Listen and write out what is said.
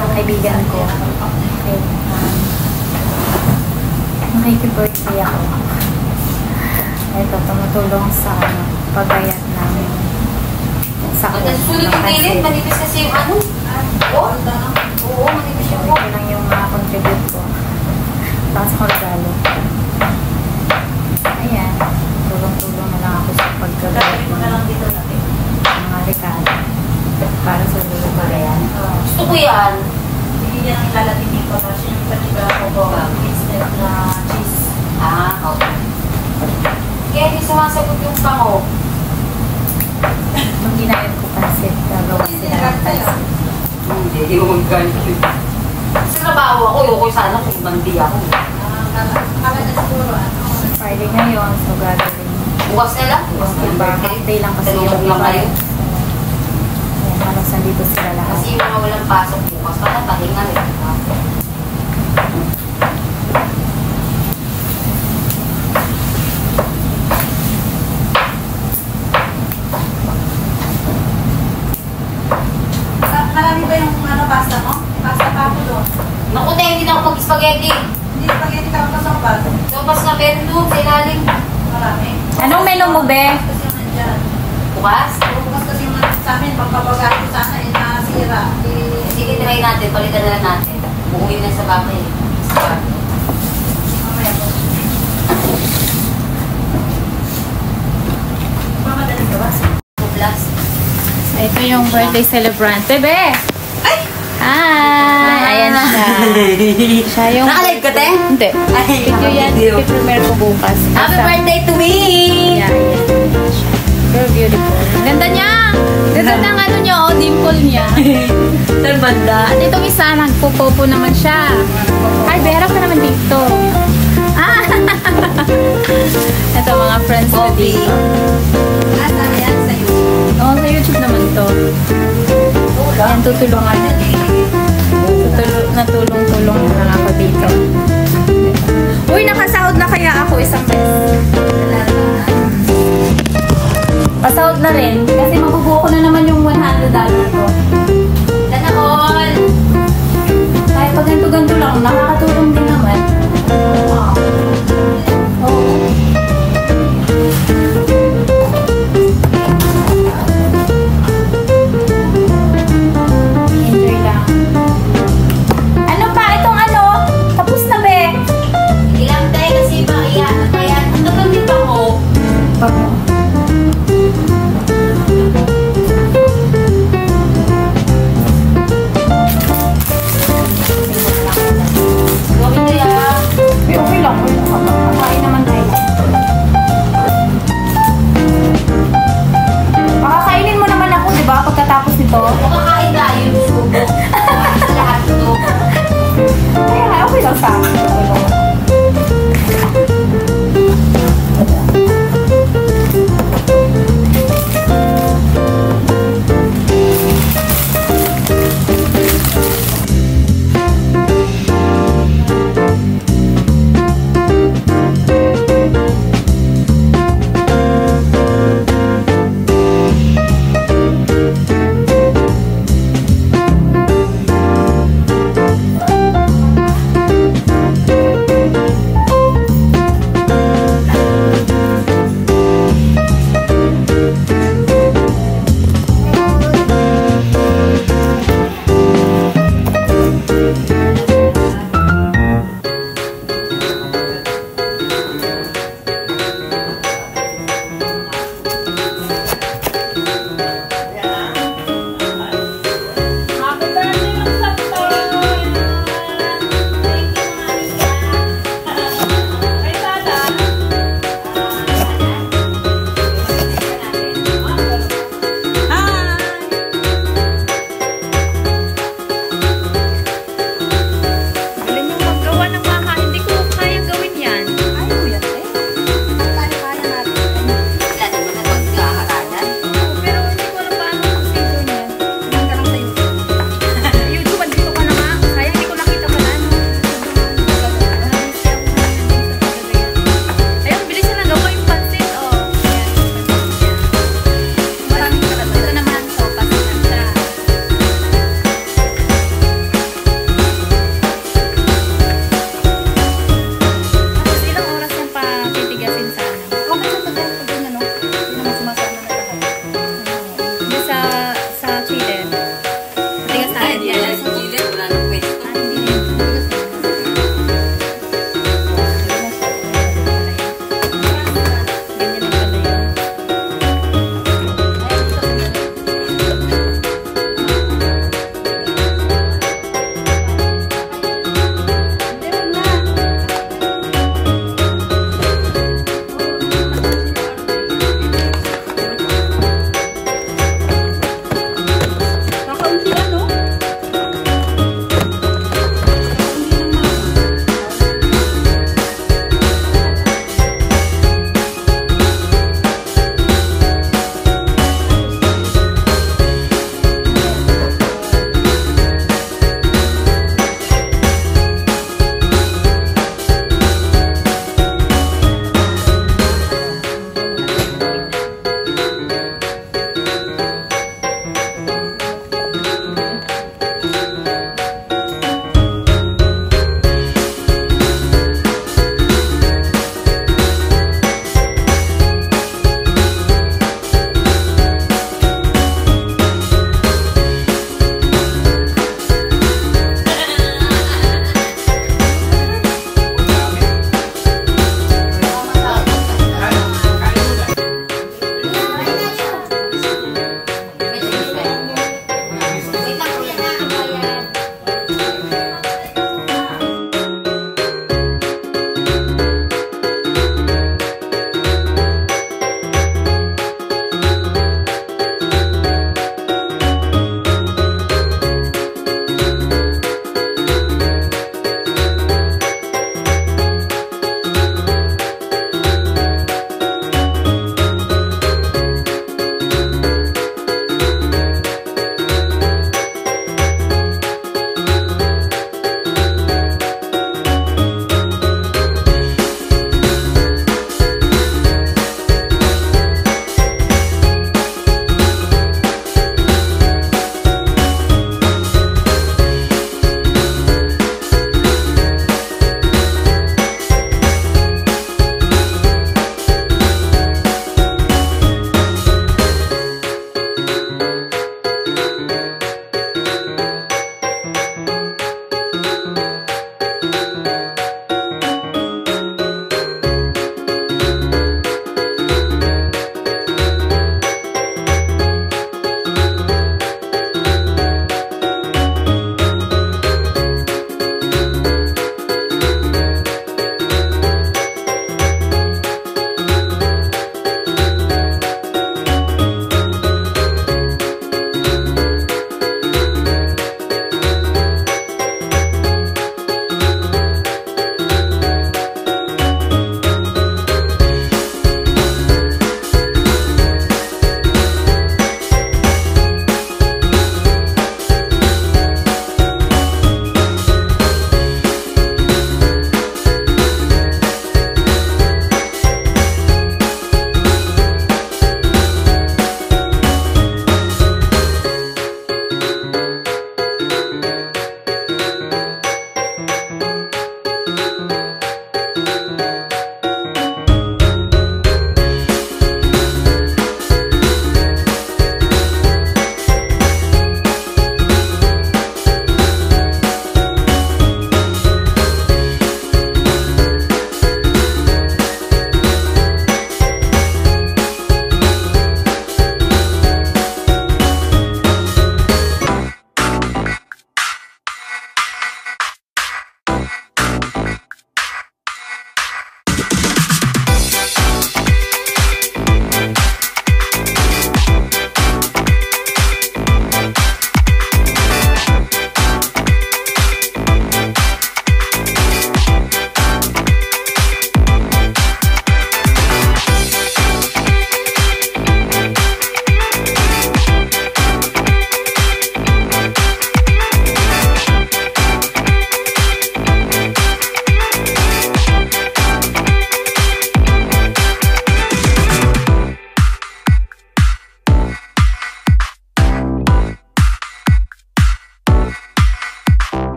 ng kaibigan ko. Okay. Nakikipag-stay ako. Ito, tumutulong sa pagbayad namin. Sa ako. Sulit yung pilit, manipis kasi yung ano? Oo, manipis yung ito lang yung contribute ko. Tapos ako regalo. Ayan. Tulong-tulong na lang ako sa pagbayad ng mga regalo. Para sa lulubar yan. Gusto ko yan. Hindi yan ang ilalatingin ko. Tapos yung paniga ko instead na cheese. Okay. Kaya hindi sumasagot yung pango. Nung ginayat ko pansit, gagawa sila ng pansit. Hindi ko magagalit yun. Sa trabaho ako, yung ko sana kung bandi ako. Kala na siguro Friday ngayon, so gagawin. Bukas na lang. Bukas na lang. Birthday lang kasi Tulog yung lang kayo. Ayan, halos nandito sila lahat. Kasi yung mga walang pasok bukas, parang pahinga rin. Marami ba yung pasta mo? Pasta pa ako doon. Naku, tayo hindi na ako mag-spaghetti. Hindi spaghetti ka pa sa pasta. Sopas na meron doon sa ilalim. Marami. Anong menu mo, be? Kasi yung nandyan. Bukas? Bukas kasi yung sa amin, pagpapagalit ko sana, nasira. Sige, try natin. Palitan na lang natin. Buuin na sa bakit. Mamaya po. Mamadali ka ba? Plus. Ito yung birthday celebrant. Bebe! Ay! Hi! Ayan siya. Siya yung... Nakalive ka, te? Hindi. Ay, Video yan. I-premiere ko bukas. Happy birthday to me! Yeah, ayan. Very beautiful. Ganda niya! Ganda ng ano niya, oh, dimple niya. Saan banda? At itong isa, nagpo-popo naman siya. Ay, Vera ka naman dito. Ah! Ito, mga friends ko dito. Saan yan sa iyo? Oo, sa YouTube naman to. Ayan, tutulungan. Natulong-tulong na lang ako dito. Uy, nakasahod na kaya ako isang beses. Pasahod na rin. Kasi mabubuo ko na naman yung $100 ko.